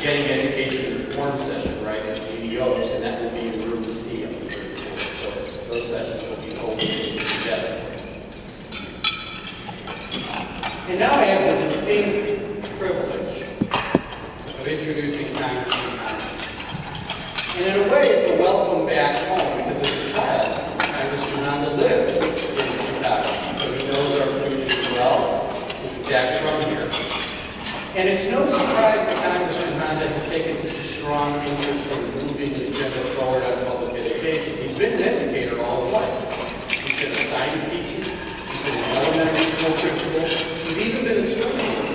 getting education reform session, right, with GDOs, and that will be in room C on the 3rd floor. So those sessions will be open together. And now I have the distinct privilege of introducing Congressman Honda. And in a way, it's a welcome back home, because as a child, Congressman Honda lived in Chicago, so he knows our community well. He's back from here. And it's no surprise that Congressman Honda has taken such a strong interest in moving the agenda forward on public education. He's been an educator all his life. He's been a science teacher, he's been an elementary school principal, he's even been a school teacher.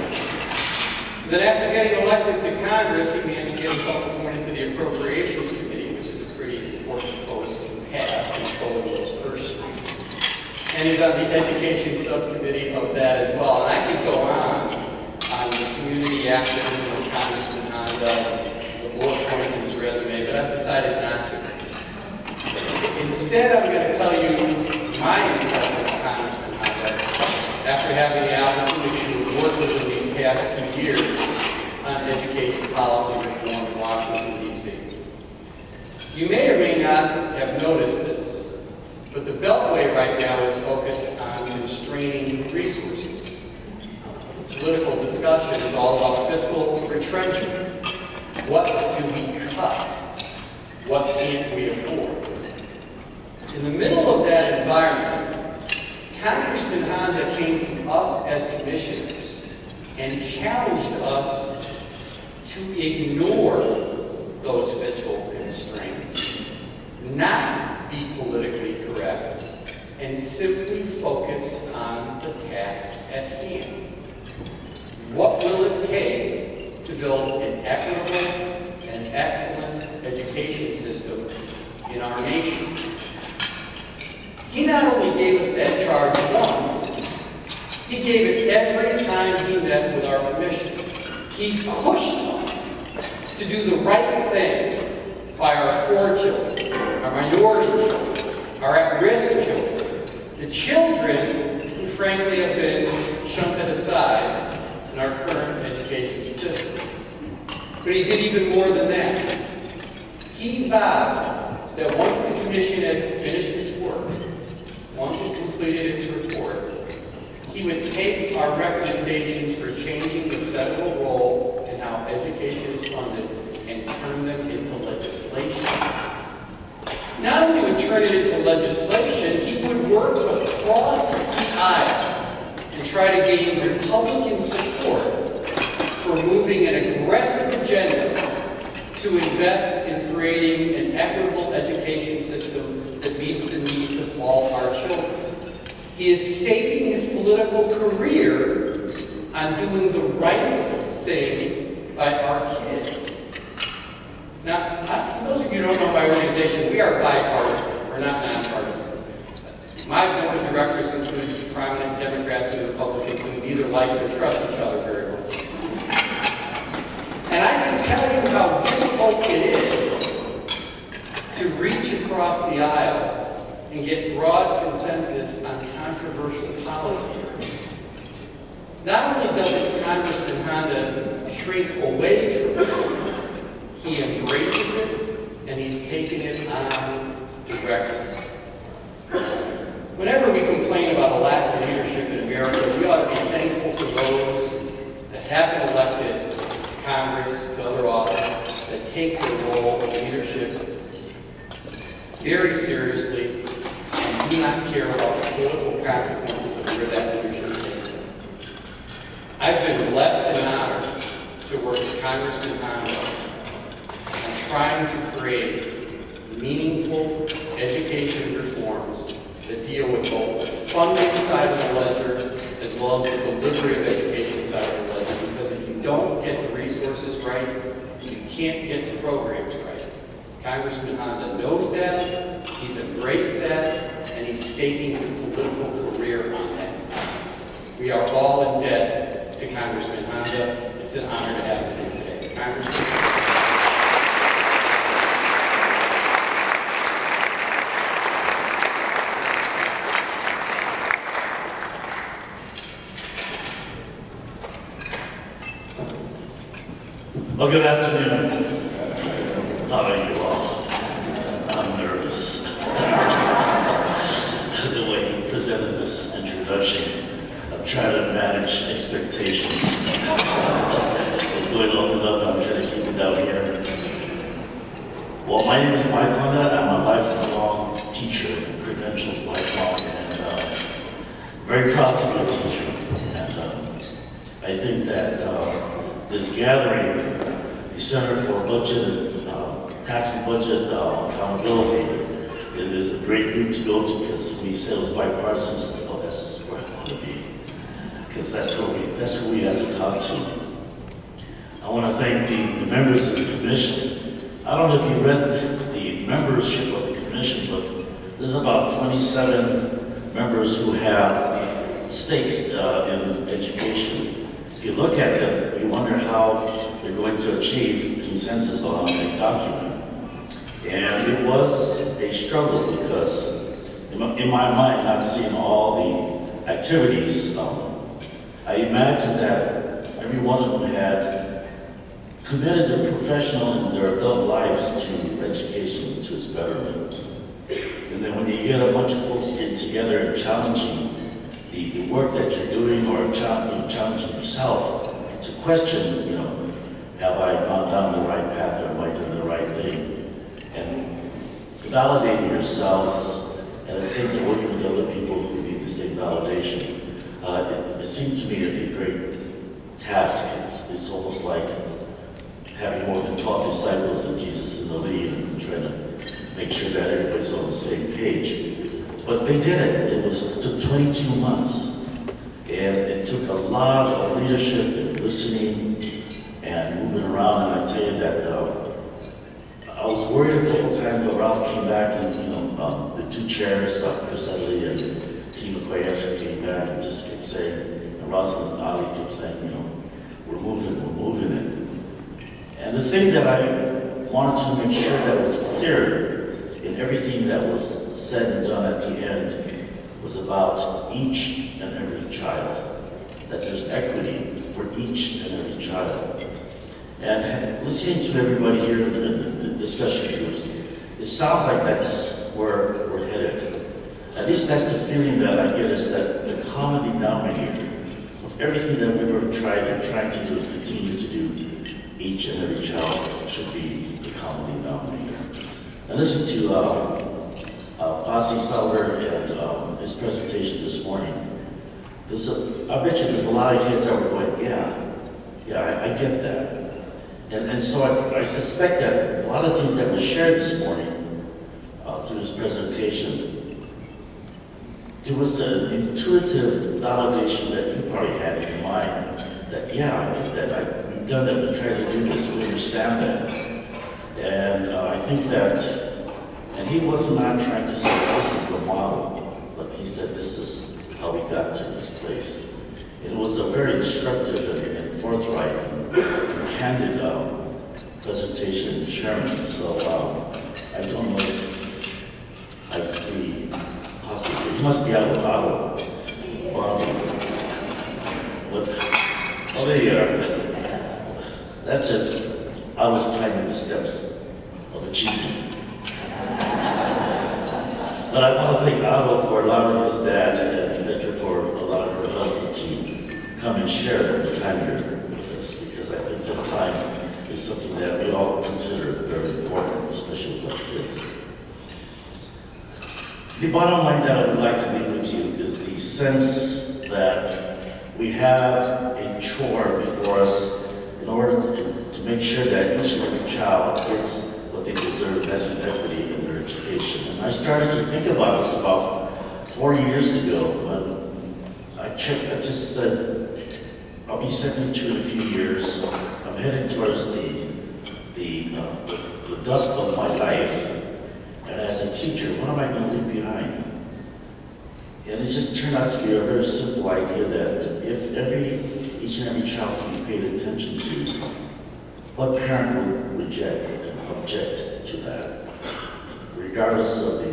Then after getting elected to Congress, he managed to get himself appointed to the Appropriations Committee, which is a pretty important post to have, controlling those purse strings. And he's on the Education Subcommittee of that as well. And I could go on the community activism of Congressman Honda, the bullet points in his resume, but I've decided not to. Instead, I'm going to tell you my impression of Congressman Honda after having the opportunity to work with him these past 2 years on education policy reform in Washington, D.C. You may or may not have noticed this, but the Beltway right now is focused on constraining resources. Political discussion is all about fiscal retrenchment. What do we cut? What can't we afford? In the middle of that environment, Congressman Honda came to us as commissioners and challenged us to ignore those fiscal constraints, not be politically correct, and simply focus on the task at hand. What will it take to build an equitable and excellent education system in our nation? He not only gave us that charge once, he gave it every time he met with our commission. He pushed us to do the right thing by our poor children, our minority children, our at-risk children, the children who frankly have been shunted aside in our current education system. But he did even more than that. He vowed that once the commission had finished its work, once it completed its report, he would take our recommendations for changing the federal role in how education is funded and turn them into legislation. Not only would turn it into legislation, he would work across the aisle and try to gain Republican support for moving an aggressive agenda to invest in creating an equitable education system that meets the needs of all our children. He is staking his political career on doing the right thing by our kids. Now, for those of you who don't know my organization, we are bipartisan. We're not nonpartisan. My board of directors includes prominent Democrats and Republicans who neither like or trust each other very well. And I can tell you how difficult it is to reach across the aisle and get broad consensus on controversial policy areas. Not only doesn't Congressman Honda shrink away from it, he embraces it and he's taken it on directly. Whenever we complain about a lack of leadership in America, we ought to be thankful for those that have been elected to Congress, to other office, that take their role of leadership very seriously and do not care about the political consequences of where that leadership takes them. I've been blessed and honored to work with Congressman Honda on trying to create meaningful education reforms that deal with both the funding side of the ledger as well as the delivery of education side of the ledger. Because if you don't get the resources right, you can't get the programs right. Congressman Honda knows that, he's embraced that, and he's staking his political career on that. We are all in debt to Congressman Honda. It's an honor to have him here today. Congressman. Well, good afternoon. How are you all? I'm nervous. The way he presented this introduction, I'm trying to manage expectations. It's going up and up, I'm trying to keep it down here. Well, my name is Mike Honda. I'm a lifelong teacher, credentials lifelong, and very proud to be a teacher. And I think that this gathering, the Center for Budget, Tax and Budget Accountability, it is a great group to go to because we said it was bipartisan. Oh, that's where I want to be, because that's who we have to talk to. I want to thank the members of the commission. I don't know if you read the membership of the commission, but there's about 27 members who have stakes in education. If you look at them, you wonder how they're going to achieve consensus on a document. And it was a struggle because, in my mind, not seeing all the activities, I imagined that every one of them had committed their professional and their adult lives to education, to its betterment. And then when you get a bunch of folks getting together and challenging the work that you're doing, or challenging yourself to question, have I gone down the right path, or am I doing the right thing? And validating yourselves, and at the same time working with other people who need the same validation, it seemed to me a great task. It's almost like having more than 12 disciples and Jesus in the lead and trying to make sure that everybody's on the same page. But they did it. It took 22 months. And it took a lot of leadership and listening and moving around. And I tell you that I was worried a couple times, but Ralph came back and, the two chairs, Chris Edley and Team McQuay came back and just kept saying, and Rosalind Ali kept saying, we're moving it. And the thing that I wanted to make sure that was clear in everything that was said and done at the end was about each and every child, that there's equity for each and every child. And listening to everybody here in the discussion groups, it sounds like that's where we're headed. At least that's the feeling that I get, is that the common denominator of everything that we were trying to do and continue to do, each and every child should be the common denominator. And listen to Posse Sauer and his presentation this morning. I bet you there's a lot of kids that were going, yeah, I get that. And so I suspect that a lot of things that were shared this morning through his presentation, there was an intuitive validation that you probably had in your mind that, I get that, we've done that, we tried to do this, we understand that. And I think that, and he was not trying to say this is the model, but he said this is how we got to this place. It was a very instructive and forthright and candid presentation and sharing. So I don't know if I see possibly, he must be out of Ottawa. But, there you are. That's it. I was climbing the steps of achievement. But I want to thank Otto for allowing his dad and Victor for allowing her husband to come and share the time here with us, because I think that time is something that we all consider very important, especially with our kids. The bottom line that I would like to leave with you is the sense that we have a chore before us in order to make sure that each and every child gets what they deserve, that's in equity in their education. And I started to think about this about 4 years ago when I just said, I'll be 72 in a few years. I'm heading towards the dusk of my life. And as a teacher, what am I going to leave behind? And it just turned out to be a very simple idea that if each and every child can be paid attention to, what parent would reject and object to that? Regardless of the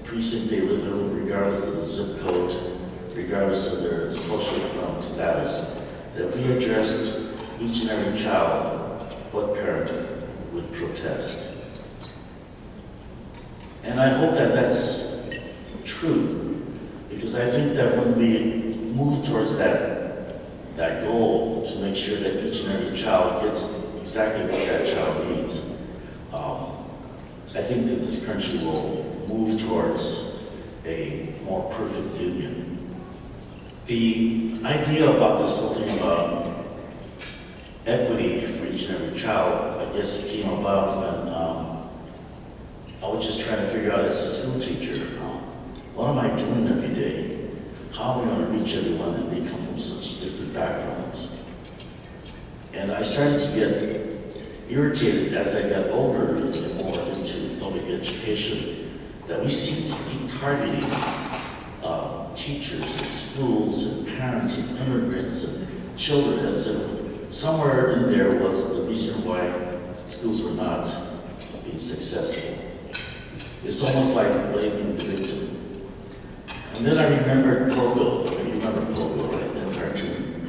precinct they live in, regardless of the zip code, regardless of their socioeconomic status, that if we addressed each and every child, what And I hope that that's true, because I think that when we move towards that goal to make sure that each and every child gets exactly what that child needs, I think that this country will move towards a more perfect union. The idea about this whole thing about equity for each and every child, I guess, came about when I was just trying to figure out as a school teacher, what am I doing every day? How am I going to reach everyone, and they come from such different backgrounds? And I started to get irritated as I got older and more into public education, that we seem to keep targeting teachers and schools and parents and immigrants and children as if somewhere in there was the reason why schools were not being successful. It's almost like blaming the victim. And then I remembered Pogo. You remember Pogo, right? That cartoon.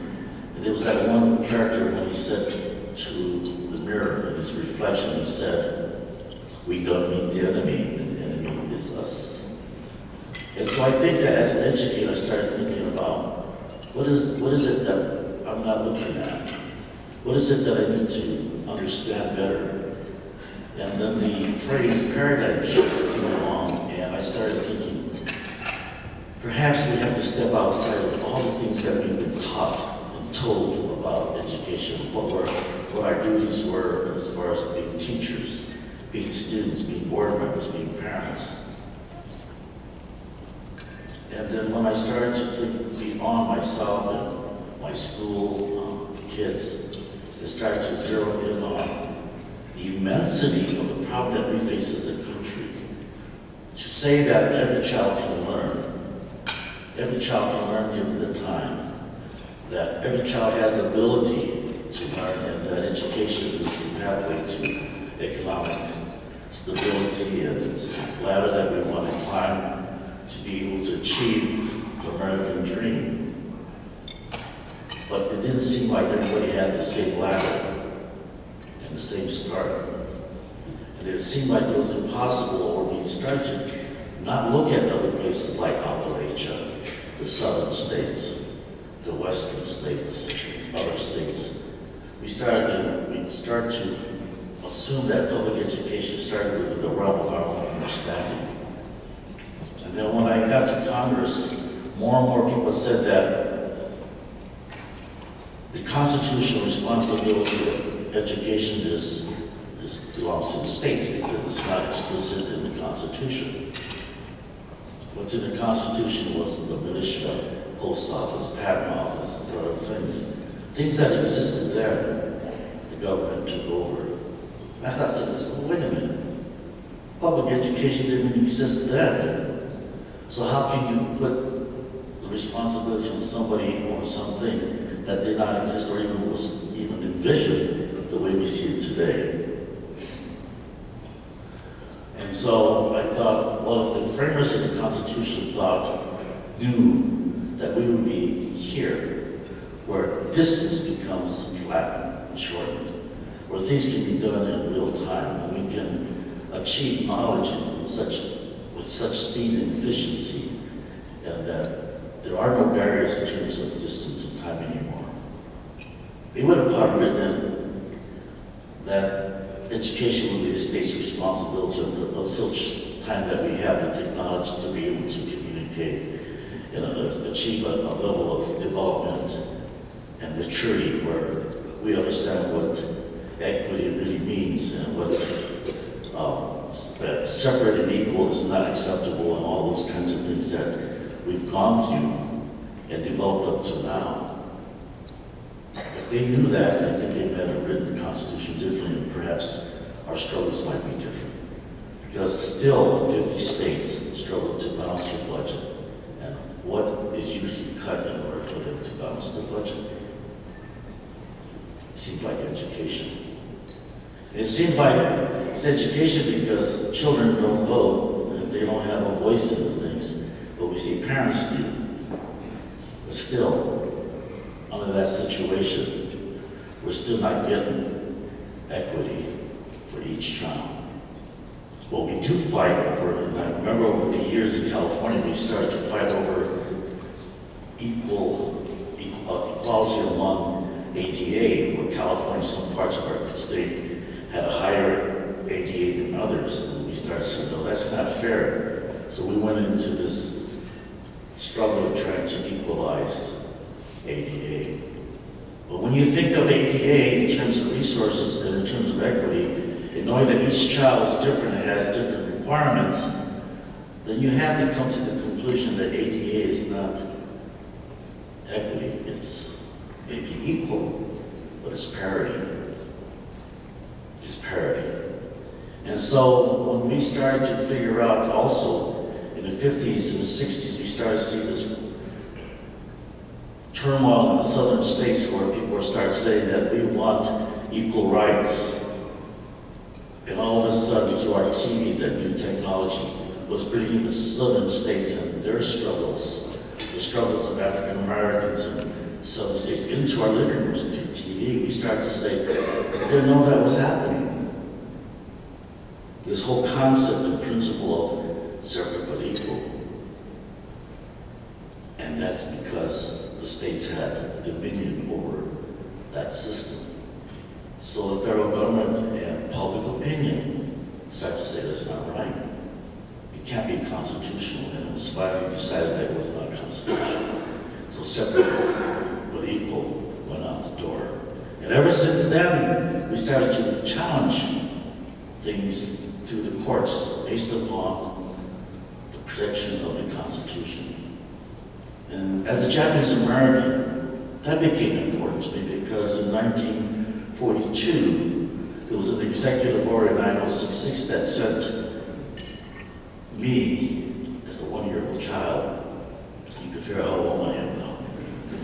And there was that one character when he said to the mirror in his reflection, he said, "We don't meet the enemy, and the enemy is us." And so I think that as an educator, I started thinking about what is it that I'm not looking at? What is it that I need to understand better? And then the phrase paradigm shift came along, and I started thinking, perhaps we have to step outside of all the things that we've been taught and told about education, what our duties were as far as being teachers, being students, being board members, being parents. And then when I started to think beyond myself and my school kids, I started to zero in on the immensity of the problem that we face as a country. To say that every child can learn given the time, that every child has ability to learn, and that education is the pathway to economic stability, and it's the ladder that we want to climb to be able to achieve the American dream. But it didn't seem like everybody had the same ladder and the same start. And it seemed like it was impossible, or we started to not look at other places like Appalachia, the southern states, the western states, other states. We started to assume that public education started within the realm of our own understanding. And then when I got to Congress, more and more people said that the constitutional responsibility of education belongs to the states because it's not explicit in the Constitution. What's in the Constitution was the militia, post office, patent office, and other things that existed there. The government took over. I thought to myself, wait a minute, public education didn't even exist then. So how can you put the responsibility on somebody or something that did not exist or even was even envisioned the way we see it today? And so I thought, well, if the framers of the Constitution knew that we would be here, where distance becomes flat and shortened, where things can be done in real time, and we can achieve knowledge with such speed and efficiency, and that there are no barriers in terms of distance and time anymore. They would have probably written that education will be the state's responsibility until such time that we have the technology to be able to communicate and achieve a level of development and maturity where we understand what equity really means and what that separate and equal is not acceptable, and all those kinds of things that we've gone through and developed up to now. If they knew that, I think they might have written the Constitution differently, and perhaps our struggles might be different. Because still, 50 states struggle to balance their budget. And what is usually cut in order for them to balance the budget? It seems like education. And it seems like it's education because children don't vote, and they don't have a voice in the things, but we see parents do. But still, under that situation, we're still not getting equity for each child. What we do fight over, and I remember over the years in California, we started to fight over equality among ADA, where California, some parts of our state had a higher ADA than others. And we started saying, no, that's not fair. So we went into this struggle of trying to equalize ADA. But when you think of ADA in terms of resources and in terms of equity, and knowing that each child is different and has different requirements, then you have to come to the conclusion that ADA is not equity. It's maybe equal, but it's parity. It's parity. And so when we started to figure out also in the 50s and the 60s, we started to see this turmoil in the southern states where people started saying that we want equal rights. And all of a sudden, through our TV, that new technology was bringing the southern states and their struggles, the struggles of African Americans and southern states into our living rooms through TV. We started to say, we didn't know that was happening. This whole concept and principle of separate but equal. And that's because the states had dominion over that system. So the federal government and public opinion decided to say that's not right. It can't be constitutional, and it was finally decided that it was not constitutional. So separate but equal went out the door. And ever since then, we started to challenge things through the courts based upon the protection of the Constitution. And as a Japanese American, that became important to me because in 1942, there was an executive order 9066 that sent me, as a one-year-old child, you can figure out how old I am now,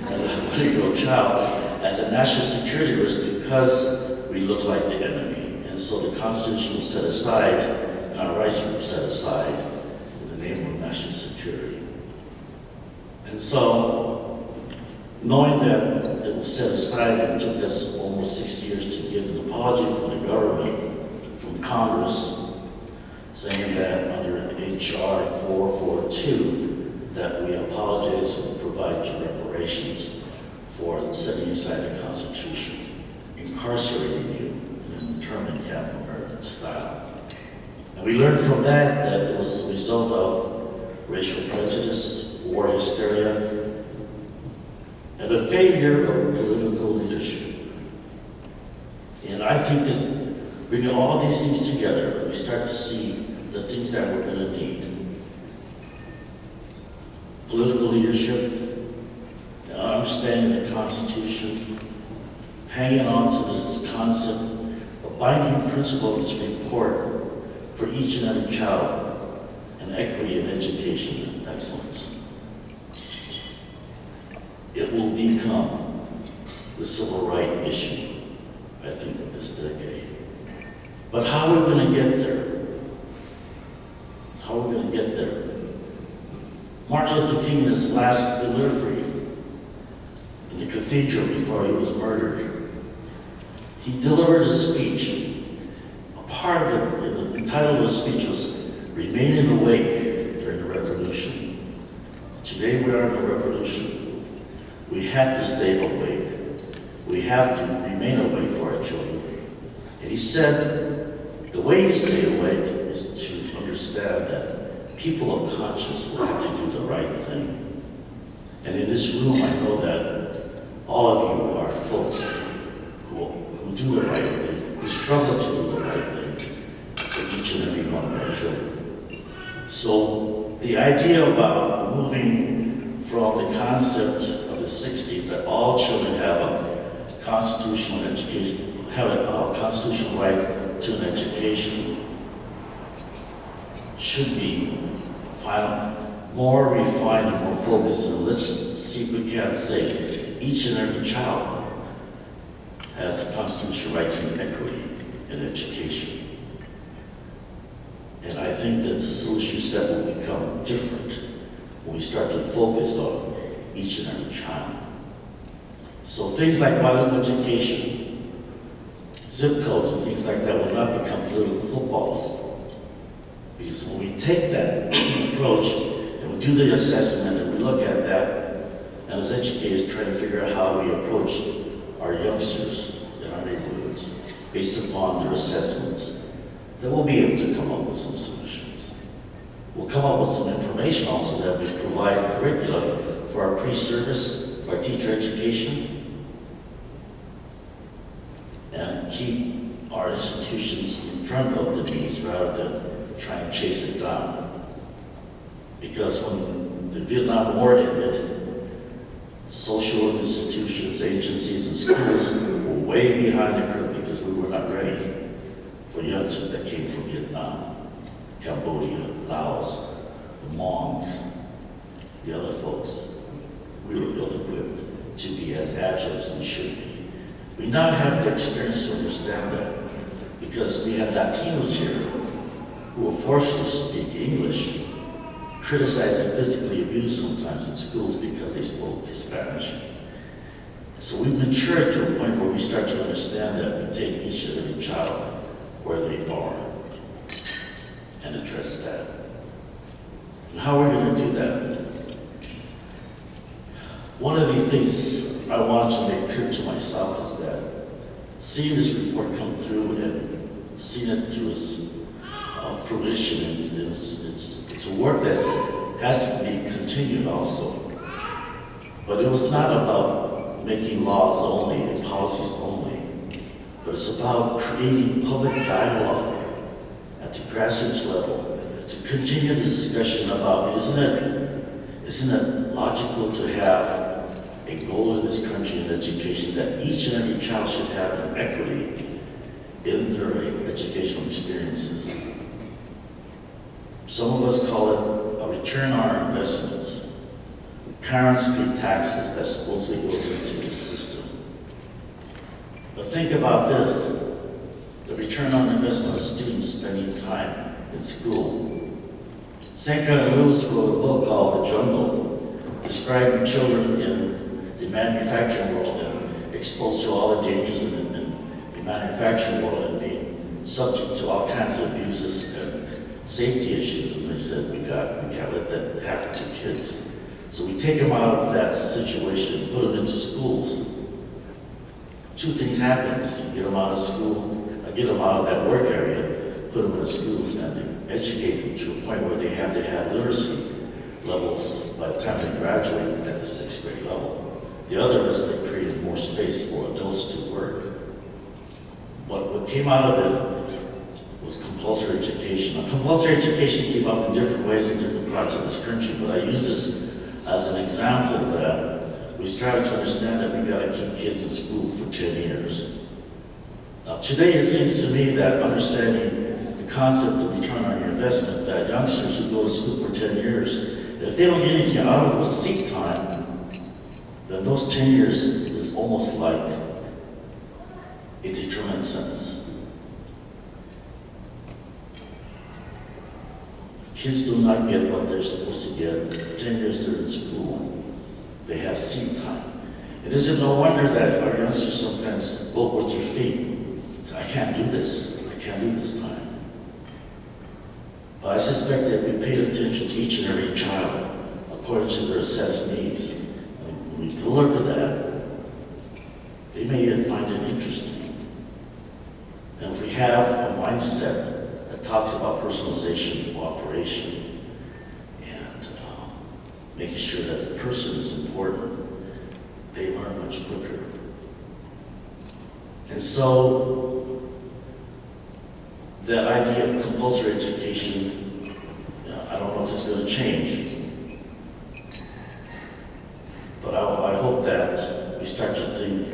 as a one-year-old child, as a national security risk because we look like the enemy. And so the Constitution was set aside, and our rights were set aside in the name of national security. And so, knowing that it was set aside, it took us almost 6 years to get an apology from the government, from Congress, saying that under H.R. 442, that we apologize and provide you reparations for setting aside the Constitution, incarcerating you in an internment camp American style. And we learned from that that it was a result of racial prejudice, war hysteria, and a failure of political leadership. And I think that bringing all these things together, we start to see the things that we're going to need. Political leadership, understanding the Constitution, hanging on to this concept, a binding principle of the Supreme Court for each and every child, and equity in education and excellence. It will become the civil rights issue, I think, of this decade. But how are we going to get there? How are we going to get there? Martin Luther King, in his last delivery in the cathedral before he was murdered, he delivered a speech. A part of it, the title of the speech was Remaining Awake During the Revolution. Today we are in a revolution. We have to stay awake. We have to remain awake for our children. And he said, the way to stay awake is to understand that people of conscience will have to do the right thing. And in this room, I know that all of you are folks who do the right thing, who struggle to do the right thing for each and every one of our children. So the idea about moving from the concept of the 60s that all children have a constitutional education, have a constitutional right to an education, should be more refined and more focused. And let's see if we can't say each and every child has a constitutional right to equity in education. And I think that the solution set will become different when we start to focus on each and every child. So things like bilingual education, zip codes and things like that will not become political footballs. Because when we take that approach and we do the assessment and we look at that, and as educators try to figure out how we approach our youngsters in our neighborhoods based upon their assessments, then we'll be able to come up with some solutions. We'll come up with some information also that we provide curriculum for our pre-service, for our teacher education, and keep our institutions in front of the needs rather than trying to chase it down. Because when the Vietnam War ended, social institutions, agencies, and schools were way behind the curve because we were not ready for youngsters that came from Vietnam, Cambodia, Laos, the Hmongs, the other folks. We were ill-equipped to be as agile as we should be. We now have the experience to understand that because we had Latinos here who were forced to speak English, criticized and physically abused sometimes in schools because they spoke Spanish. So we've matured to a point where we start to understand that we take each and every child where they are and address that. And how are we going to do that? One of the things I wanted to make clear to myself is that seeing this report come through and seeing it to its fruition, it's a work that has to be continued also. But it was not about making laws only and policies only, but it's about creating public dialogue at the grassroots level to continue this discussion about isn't it logical to have a goal in this country in education that each and every child should have an equity in their educational experiences. Some of us call it a return on our investments. Parents pay taxes that supposedly goes into the system. But think about this, the return on investment of students spending time in school. St. Clair Lewis wrote a book called The Jungle, describing children in the manufacturing world and exposed to all the dangers in the manufacturing world and being subject to all kinds of abuses and safety issues. And they said, we can't let that happen to kids. So we take them out of that situation and put them into schools. Two things happen. You get them out of school, get them out of that work area, put them in schools, and educate them to a point where they have to have literacy levels by the time they graduate at the 6th grade level. The other is they created more space for adults to work. What came out of it was compulsory education. Now, compulsory education came up in different ways in different parts of this country, but I use this as an example that we started to understand that we got to keep kids in school for 10 years. Now, today it seems to me that understanding the concept of return on your investment, that youngsters who go to school for 10 years, if they don't get anything out of the seat time, then those 10 years is almost like a determined sentence. Kids do not get what they're supposed to get 10 years they're in school. They have seat time. It isn't no wonder that our youngsters sometimes vote with their feet. I can't do this. I can't do this time. But I suspect that if we paid attention to each and every child according to their assessed needs, and we deliver that, they may even find it interesting. And if we have a mindset that talks about personalization, cooperation, and making sure that the person is important, they learn much quicker. And so, that idea of compulsory education, I don't know if it's going to change, but I hope that we start to think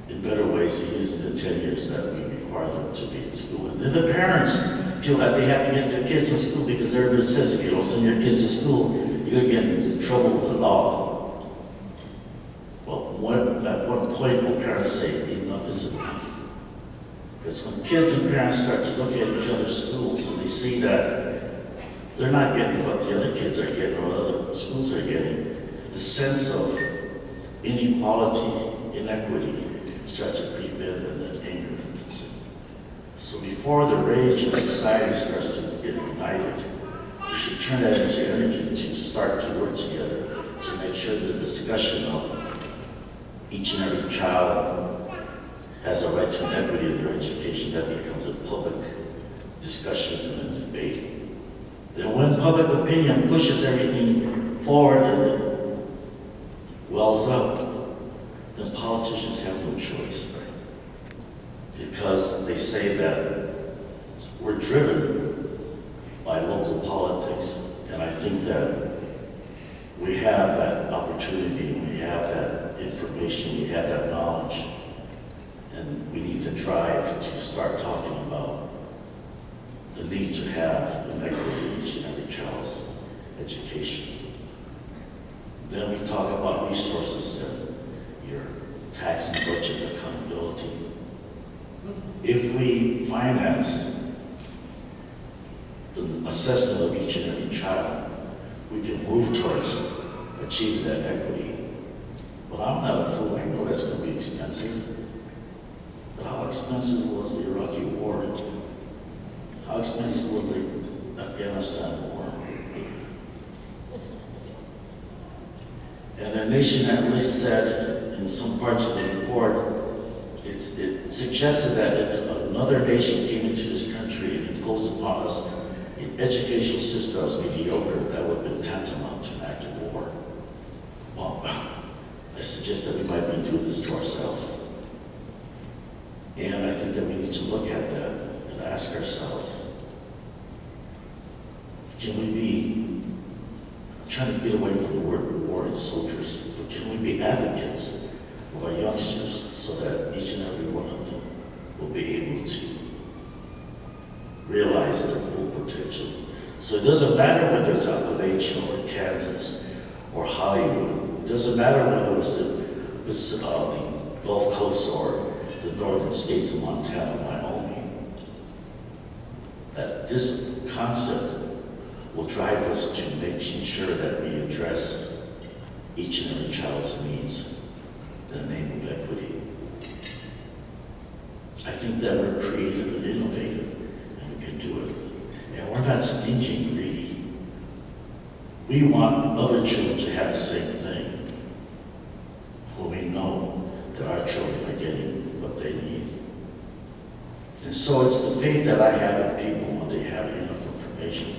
in better ways of using the 10 years that we require them to be in school. And then the parents feel that they have to get their kids in school because everybody says if you don't send your kids to school, you're going to get into trouble with the law. Well, at what point will parents say enough is enough? Because when kids and parents start to look at each other's schools and they see that they're not getting what the other kids are getting or other schools are getting, the sense of inequality, inequity starts to creep in and then anger. So before the rage of society starts to get united. We should turn that into energy to start to work together to make sure the discussion of each and every child has a right to an equity of their education, that becomes a public discussion and a debate. Then when public opinion pushes everything forward and it wells up, then politicians have no choice, right? Because they say that we're driven by local politics, and I think that we have that opportunity, we have that information, we have that knowledge, and we need the drive to start talking about the need to have an equity in each and every child's education. Then we talk about resources and your tax and budget accountability. If we finance the assessment of each and every child, we can move towards achieving that equity. But I'm not a fool, I know that's going to be expensive. But how expensive was the Iraqi war? How expensive was the Afghanistan war? And a nation analyst said in some parts of the report, it suggested that if another nation came into this country and imposed upon us an educational system that was mediocre, that would have been tantamount to an act of war. Well, I suggest that we might be doing this to ourselves. And I think that we need to look at that and ask ourselves, can we be, I'm trying to get away from the word rewarding soldiers, but can we be advocates of our youngsters so that each and every one of them will be able to realize their full potential? So it doesn't matter whether it's Appalachia or Kansas or Hollywood. It doesn't matter whether it's the Gulf Coast or the northern states of Montana, Wyoming. That this concept will drive us to making sure that we address each and every child's needs in the name of equity. I think that we're creative and innovative, and we can do it. And we're not stingy and greedy. We want other children to have the same thing, when we know that our children are getting what they need. And so it's the faith that I have in people when they have enough information.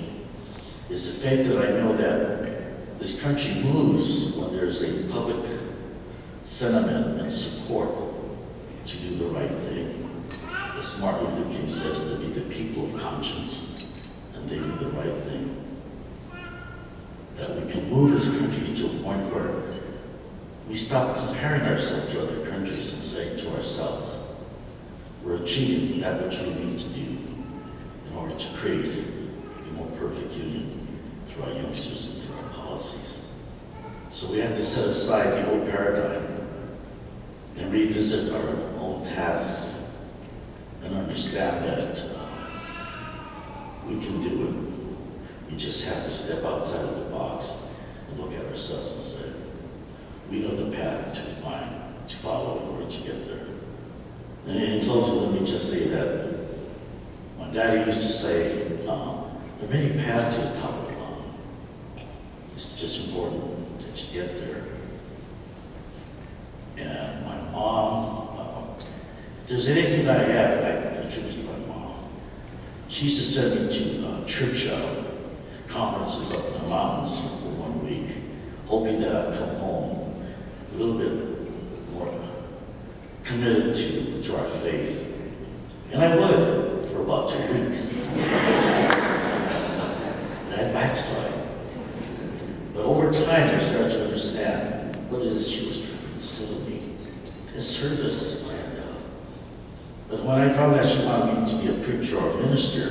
It's the faith that I know that this country moves when there's a public sentiment and support to do the right thing. As Martin Luther King says, to be the people of conscience, and they do the right thing. That we can move this country to a point where we stop comparing ourselves to other countries and say to ourselves, we're achieving that which we need to do in order to create a more perfect union through our youngsters and through our policies. So we have to set aside the old paradigm and revisit our own tasks and understand that we can do it. We just have to step outside of the box and look at ourselves and say, we know the path to follow in order to get there. And in closing, let me just say that my daddy used to say, there are many paths to the top of the mountain. It's just important that you get there. And my mom, if there's anything that I have, I attribute to my mom. She used to send me to church conferences up in the mountains for 1 week, hoping that I'd come home a little bit more committed to our faith. And I would for about 2 weeks. And I'd backslide. But over time, I started to understand what it is she was trying to instill in me. This service. But when I found that she wanted me to be a preacher or a minister,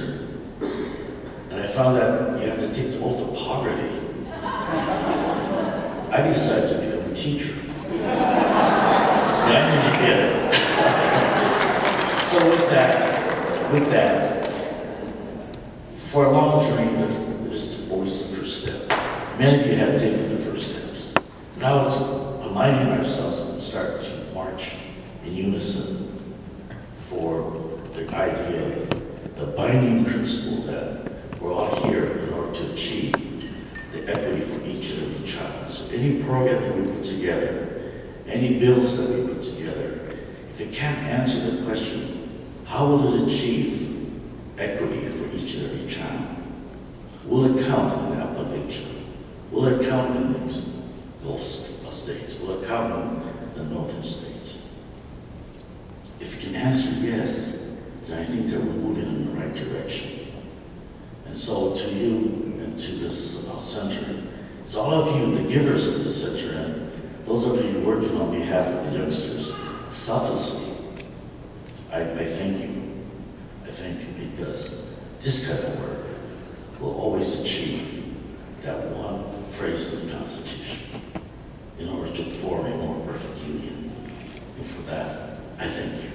and I found that you have to take the oath of poverty, I decided to become a teacher. See, I need to get it. So with that, for a long journey, this is always the first step. Many of you have taken the first steps. Now it's aligning ourselves and start to march in unison for the idea, the binding principle that we're all equity for each and every child. So any program that we put together, any bills that we put together, if it can't answer the question, how will it achieve equity for each and every child? Will it count in Appalachia? Will it count in the Gulf states? Will it count in the northern states? If you can answer yes, then I think that we're moving in the right direction. And so to you and to this center, it's all of you, the givers of this center, and those of you working on behalf of the youngsters, selflessly, I thank you. I thank you because this kind of work will always achieve that one phrase in the Constitution in order to form a more perfect union. And for that, I thank you.